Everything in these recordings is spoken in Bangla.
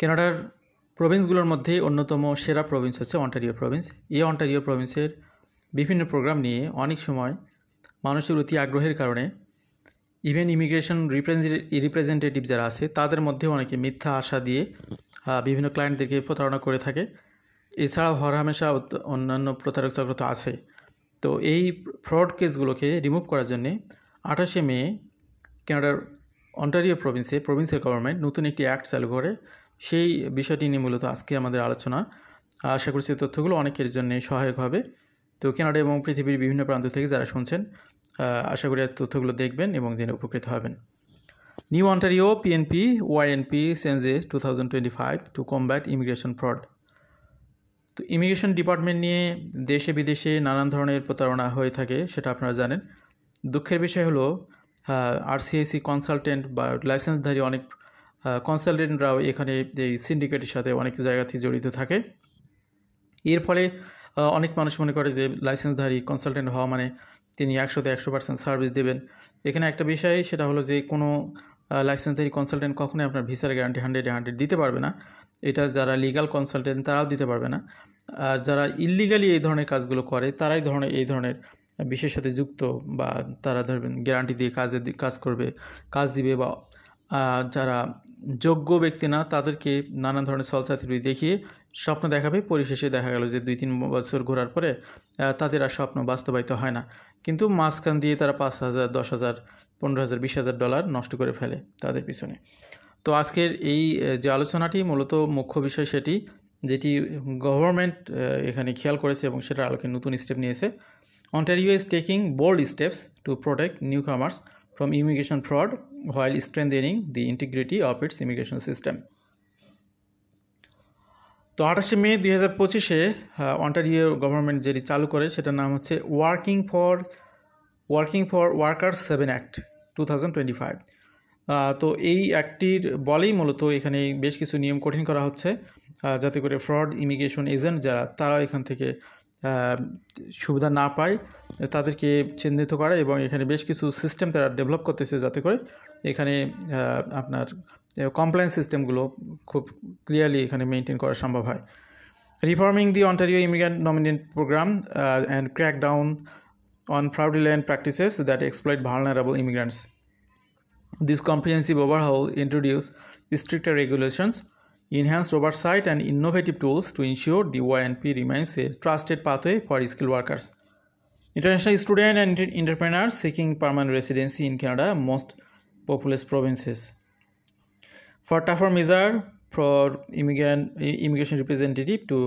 কানাডার প্রভিন্সগুলোর মধ্যে অন্যতম সেরা প্রভিন্স হচ্ছে অন্টারিও প্রভিন্স। এই অন্টারিও প্রভিন্সের বিভিন্ন প্রোগ্রাম নিয়ে অনেক সময় মানুষের অতি আগ্রহের কারণে ইভেন ইমিগ্রেশন রিপ্রেজেন্টেটিভ যারা আছে তাদের মধ্যে অনেকে মিথ্যা আশা দিয়ে বিভিন্ন ক্লায়েন্টদেরকে প্রতারণা করে থাকে। এছাড়াও হরহামেশা অন্যান্য প্রতারক চক্র তো আছে। তো এই ফ্রড কেসগুলোকে রিমুভ করার জন্যে 28শে মে কানাডার অন্টারিও প্রভিন্সিয়াল গভর্নমেন্ট নতুন একটি অ্যাক্ট চালু করে। সেই বিষয়টি নিয়ে মূলত আজকে আমাদের আলোচনা। আশা করছি তথ্যগুলো অনেকের জন্য সহায়ক হবে। তো কানাডা এবং পৃথিবীর বিভিন্ন প্রান্ত থেকে যারা শুনছেন আশা করি তথ্যগুলো দেখবেন এবং জেনে উপকৃত হবেন। New Ontario PNP YNP senses 2025 two combat immigration fraud. তো ইমিগ্রেশন ডিপার্টমেন্ট নিয়ে দেশে বিদেশে নানান ধরনের প্রতারণা হয়ে থাকে, সেটা আপনারা জানেন। দুঃখের বিষয় হলো আরসিআইসি কনসালটেন্ট বা লাইসেন্সধারী অনেক কনসালটেন্টরাও এখানে এই সিন্ডিকেটের সাথে অনেক জায়গাতেই জড়িত থাকে। এর ফলে অনেক মানুষ মনে করে যে লাইসেন্সধারী কনসালটেন্ট হওয়া মানে তিনি 100% সার্ভিস দেবেন। এখানে একটা বিষয় সেটা হলো যে কোনো লাইসেন্সধারী কনসালটেন্ট কখনোই আপনার ভিসার গ্যারান্টি 100 দিতে পারবে না। এটা যারা লিগাল কনসালটেন্ট তারাও দিতে পারবে না। যারা ইললিগালি এই ধরনের কাজগুলো করে তারাই এই ধরনের বিষয়ের সাথে যুক্ত, বা তারা ধরবেন গ্যারান্টি দিয়ে কাজ দিবে, বা যারা যোগ্য ব্যক্তি না তাদেরকে নানান ধরনের সলসাথী দেখিয়ে স্বপ্ন দেখাবে। পরিশেষে দেখা গেল যে 2-3 বছর ঘোরার পরে তাদের আর স্বপ্ন বাস্তবায়িত হয় না, কিন্তু মাঝখান দিয়ে তারা $5,000, $10,000, $15,000, $20,000 নষ্ট করে ফেলে তাদের পিছনে। তো আজকের এই যে আলোচনাটি মূলত মুখ্য বিষয় সেটি, যেটি গভর্নমেন্ট এখানে খেয়াল করেছে এবং সেটার আলোকে নতুন স্টেপ নিয়েছে। Ontario is taking bold steps to protect newcomers from immigration fraud while strengthening the integrity of its immigration system. তো 28শে মে 2025-এ অন্টারিও গভর্নমেন্ট যেটি চালু করে সেটার নাম হচ্ছে ওয়ার্কিং ফর ওয়ার্কার্স 7 অ্যাক্ট 2025। তো এই অ্যাক্টটির বলেই মূলত এখানে বেশ কিছু নিয়ম কঠিন করা হচ্ছে, যাতে করে ফ্রড ইমিগ্রেশন এজেন্ট যারা তারা এখান থেকে সুবিধা না পায় তাদেরকে চিহ্নিত করা, এবং এখানে বেশ কিছু সিস্টেম তারা ডেভেলপ করতেছে যাতে করে এখানে আপনার কমপ্লায়েন্স সিস্টেমগুলো খুব ক্লিয়ারলি এখানে মেনটেন করা সম্ভব হয়। Reforming the Ontario immigrant nominate program and crack down on fraudulent practices that exploit vulnerable immigrants. This comprehensive overhaul introduced stricter regulations, enhanced oversight, and innovative tools to ensure the YNP remains a trusted pathway for skilled workers. International students and entrepreneurs seeking permanent residency in Canada's most populous provinces. For tougher measure for immigration representative to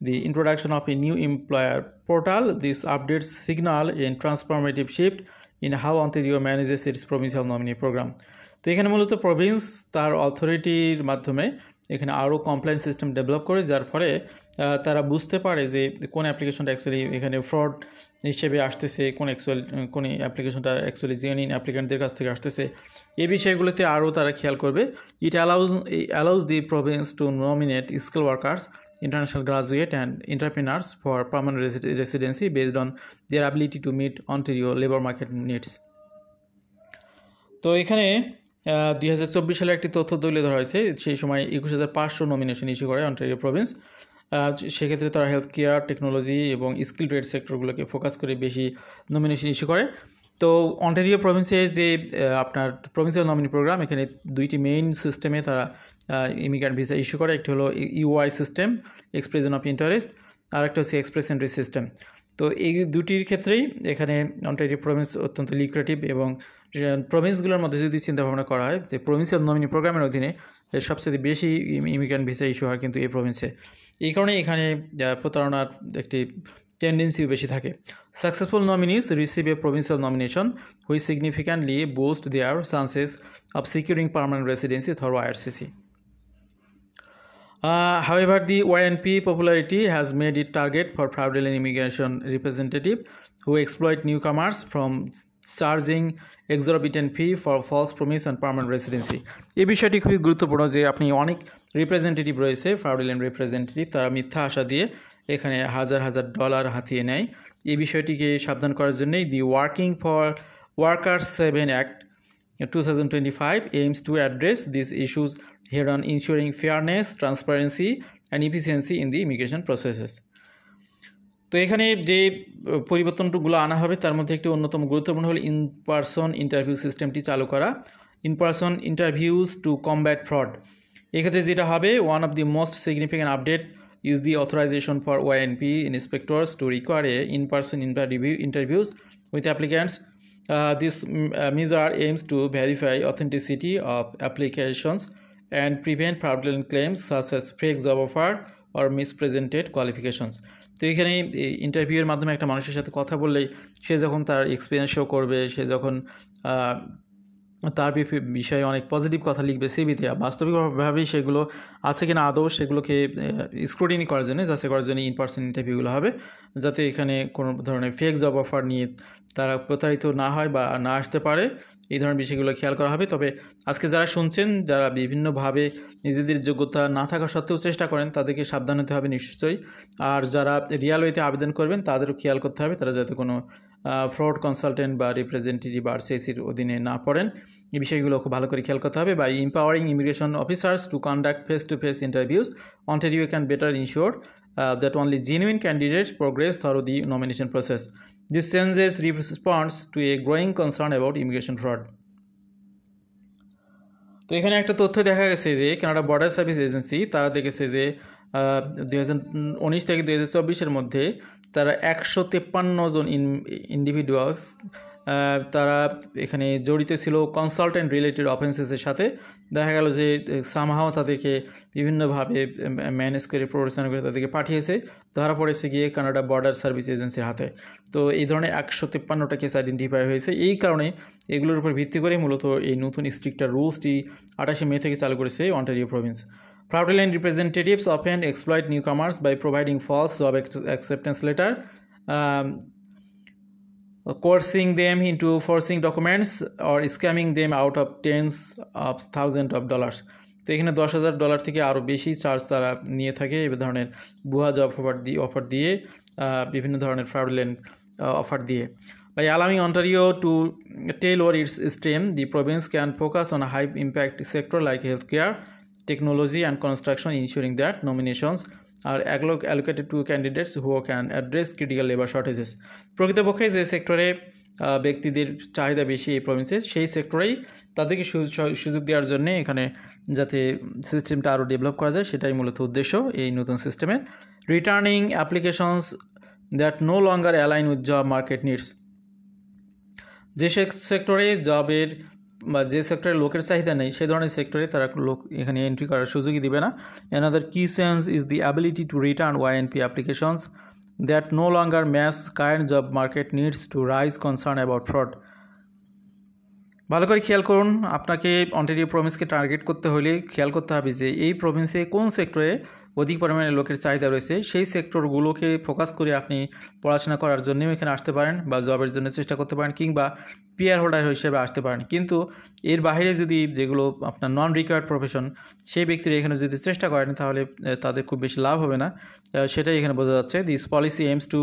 the introduction of a new employer portal, these updates signal a transformative shift in how Ontario manages its provincial nominee program. তো এখানে মূলত প্রভিন্স তার অথরিটির মাধ্যমে এখানে আরও কমপ্লায়েন্স সিস্টেম ডেভেলপ করে, যার ফলে তারা বুঝতে পারে যে কোন অ্যাপ্লিকেশনটা অ্যাকচুয়ালি এখানে ফ্রড হিসেবে আসতেছে, কোন অ্যাপ্লিকেশনটা অ্যাকচুয়ালি জেনুইন অ্যাপ্লিকেন্টদের কাছ থেকে আসতেছে। এই বিষয়গুলোতে আরও তারা খেয়াল করবে। ইট allows the province to nominate skill workers, international graduate, and entrepreneurs for permanent residency based on their ability to meet Ontario labor market needs. তো এখানে 2024 সালে একটি তথ্য তুলে ধরা হয়েছে। সেই সময় 21,500 নমিনেশন ইস্যু করে অন্টারিও প্রভিন্স। সেক্ষেত্রে তারা হেলথ কেয়ার, টেকনোলজি এবং স্কিল ট্রেড সেক্টরগুলোকে ফোকাস করে বেশি নমিনেশন ইস্যু করে। তো অন্টারিও প্রভিন্সে যে আপনার প্রভিন্সিয়াল নমিনি প্রোগ্রাম, এখানে দুইটি মেইন সিস্টেমে তারা ইমিগ্রেন্ট ভিসা ইস্যু করে। একটি হলো UI system, expression of interest, আর একটা হচ্ছে এক্সপ্রেস এন্ট্রি সিস্টেম। তো এই দুটির ক্ষেত্রেই এখানে অন্টারিও প্রভিন্স অত্যন্ত লিক্রেটিভ, এবং প্রভিন্সগুলোর মধ্যে যদি চিন্তাভাবনা করা হয় যে প্রভিন্সিয়াল নমিনি প্রোগ্রামের অধীনে সবচেয়ে বেশি ইমিগ্রেন্ট ভিসা ইস্যু হয় কিন্তু এই প্রভিন্সে। এই কারণে এখানে প্রতারণার একটি টেন্ডেন্সি বেশি থাকে। Successful nominees receive a provincial nomination which significantly boost their chances of securing permanent residency through IRCC. However, the YNP popularity has made it target for fraudulent immigration representatives who exploit newcomers from charging exorbitant fee for false promise and permanent residency. এই বিষয়টি খুবই গুরুত্বপূর্ণ যে আপনি অনেক রিপ্রেজেন্টেটিভ রয়েছে, ফ্রাউডুলেন্ট রিপ্রেজেন্টেটিভ, তারা মিথ্যা আশা দিয়ে এখানে $1,000 হাতিয়ে নেয়। এই বিষয়টিকে সাবধান করার জন্যই the working for workers 7 act 2025 aims to address these issues head-on, ensuring fairness, transparency, and efficiency in the immigration processes. তো এখানে যে পরিবর্তনগুলো আনা হবে তার মধ্যে একটি অন্যতম গুরুত্বপূর্ণ হল ইন পারসন ইন্টারভিউ সিস্টেমটি চালু করা। In person interviews two combat fraud, এক্ষেত্রে যেটা হবে, one of the most significant update is the authorization for OINP inspectors to require in-person interviews with applicants. This measure aims to verify authenticity of applications and prevent fraudulent claims such as fake job offer or mispresented qualifications. তো এখানে ইন্টারভিউয়ের মাধ্যমে একটা মানুষের সাথে কথা বললেই সে যখন তার এক্সপিরিয়েন্স শো করবে, সে যখন তার বিষয়ে অনেক পজিটিভ কথা লিখবে সিভিতে, বাস্তবিকভাবেই সেগুলো আছে কিনা আদৌ সেগুলোকে স্ক্রুটিনি করার জন্য, যাচাই করার জন্য ইন পার্সন ইন্টারভিউগুলো হবে, যাতে এখানে কোনো ধরনের ফেক জব অফার নিয়ে তারা প্রতারিত না হয় বা না আসতে পারে, এই ধরনের বিষয়গুলো খেয়াল করা হবে। তবে আজকে যারা শুনছেন, যারা বিভিন্নভাবে নিজেদের যোগ্যতা না থাকা সত্ত্বেও চেষ্টা করেন, তাদেরকে সাবধান হতে হবে নিশ্চয়ই। আর যারা রিয়াল ওয়েতে আবেদন করবেন তাদেরও খেয়াল করতে হবে তারা যাতে কোনো ফ্রড কনসালটেন্ট বা রিপ্রেজেন্টেটিভ বা সিএসির অধীনে না পড়েন। এই বিষয়গুলো খুব ভালো করে খেয়াল করতে হবে। By empowering immigration officers to conduct face to face interviews, Ontario can better ensure that only genuine candidates progress through the nomination process. This changes responds to a growing concern about immigration fraud. তো এখানে একটা তথ্য দেখা গেছে যে কানাডা বর্ডার সার্ভিস এজেন্সি তারা দেখেছে যে 2019 থেকে 2024-এর মধ্যে তারা 153 জন ইন্ডিভিজুয়ালস তারা এখানে জড়িত ছিল কনসালটেন্ট রিলেটেড অফেন্সেসের সাথে। দেখা গেল যে সামহাও তাদেরকে বিভিন্নভাবে ম্যানেজ করে প্ররোচনা করে তাদেরকে পাঠিয়েছে, ধরা পড়েছে গিয়ে কানাডা বর্ডার সার্ভিস এজেন্সির হাতে। তো এই ধরনের 153টা কেস আইডেন্টিফাই হয়েছে। এই কারণে এগুলোর উপর ভিত্তি করে মূলত এই নতুন স্ট্রিক্টার রুলসটি 28 মে থেকে চালু করেছে Ontario Province. Fraudulent representatives often exploit newcomers by providing false job acceptance letter, coercing them into forging documents or scamming them out of tens of thousands of dollars. তো এখানে $10,000 থেকে আরও বেশি চার্জ তারা নিয়ে থাকে এই ধরনের ভুয়া জব অফার দিয়ে, বিভিন্ন ধরনের ফ্রডুলেন্ট অফার দিয়ে। By allowing Ontario to tailor its stream, the province can focus on a high-impact sector like healthcare, technology and construction, ensuring that nominations are allocated to candidates who can address critical labor shortages. প্রকৃতপক্ষে যে সেক্টরে ব্যক্তিদের চাহিদা বেশি এই প্রভিন্সে, সেই সেক্টরেই তাদেরকে সুযোগ দেওয়ার জন্য এখানে যাতে সিস্টেমটা আরও ডেভেলপ করা যায়, সেটাই মূলত উদ্দেশ্য এই নতুন সিস্টেমের। Returning applications that no longer align with job market needs, যে সেক্টরে জবের বা যে সেক্টরে লোকের চাহিদা নেই সেই ধরনের সেক্টরে তারা লোক এখানে এন্ট্রি করার সুযোগই দিবে না। Another key change is the ability to return OINP applications that no longer match current job market needs to raise concern about fraud. ভালো করে খেয়াল করুন, আপনাকে অন্টারিও প্রভিন্সকে টার্গেট করতে হলে খেয়াল করতে হবে যে এই প্রভিন্সে কোন সেক্টরে অধিক পরিমাণে লোকের চাহিদা রয়েছে, সেই সেক্টরগুলোকে ফোকাস করে আপনি পড়াশোনা করার জন্যও এখানে আসতে পারেন বা জবের জন্য চেষ্টা করতে পারেন, কিংবা পিআর হোল্ডার হিসেবে আসতে পারেন। কিন্তু এর বাইরে যদি যেগুলো আপনার নন রিকোয়ার্ড প্রফেশন, সেই ব্যক্তিরা এখানে যদি চেষ্টা করেন তাহলে তাদের খুব বেশি লাভ হবে না, সেটাই এখানে বোঝা যাচ্ছে। This policy aims to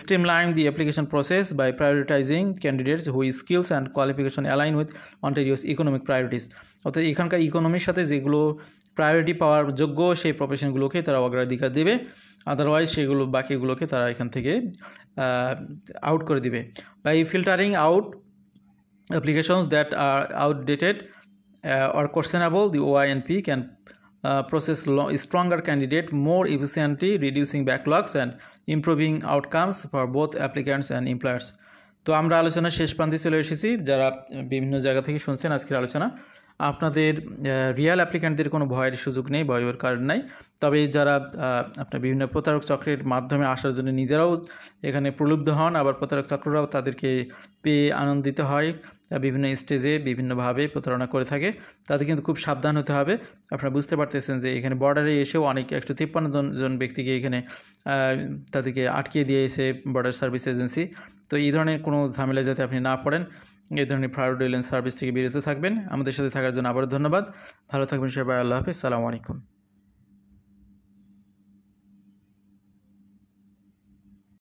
streamline the application process by prioritizing candidates whose skills and qualification align with Ontario's economic priorities. অর্থাৎ এখানকার ইকোনমির সাথে যেগুলো প্রায়োরিটি পাওয়ার যোগ্য সেই প্রফেশনগুলোকে তারা অগ্রাধিকার দেবে, আদারওয়াইজ সেগুলো বাকিগুলোকে তারা এখান থেকে আউট করে দিবে। By filtering out applications that are outdated or questionable, the OINP can process stronger candidate more efficiently, reducing backlogs and improving outcomes for both applicants and employers. তো আমরা আলোচনার শেষ প্রান্তে চলে এসেছি। যারা বিভিন্ন জায়গা থেকে শুনছেন আজকের আলোচনা, আপনাদের রিয়েল অ্যাপ্লিক্যান্টদের কোনো ভয়ের সুযোগ নেই, ভয়ের কারণ নাই। তবে যারা আপনার বিভিন্ন প্রতারক চক্রের মাধ্যমে আসার জন্য নিজেরাও এখানে প্রলুব্ধ হন, আবার প্রতারক চক্ররাও তাদেরকে পেয়ে আনন্দিত হয়, বিভিন্ন স্টেজে বিভিন্নভাবে প্রতারণা করে থাকে, তাদের কিন্তু খুব সাবধান হতে হবে। আপনারা বুঝতে পারতেছেন যে এখানে বর্ডারে এসেও অনেক 153 জন ব্যক্তিকে এখানে তাদেরকে আটকে দিয়েছে বর্ডার সার্ভিস এজেন্সি। তো এই ধরনের কোনো ঝামেলা যাতে আপনি না পড়েন, এই ধরনের ফ্রডুলেন্ট সার্ভিস থেকে বিরত থাকবেন। আমাদের সাথে থাকার জন্য আবারও ধন্যবাদ। ভালো থাকবেন সবাই। আল্লাহ হাফেজ। সালামু আলাইকুম।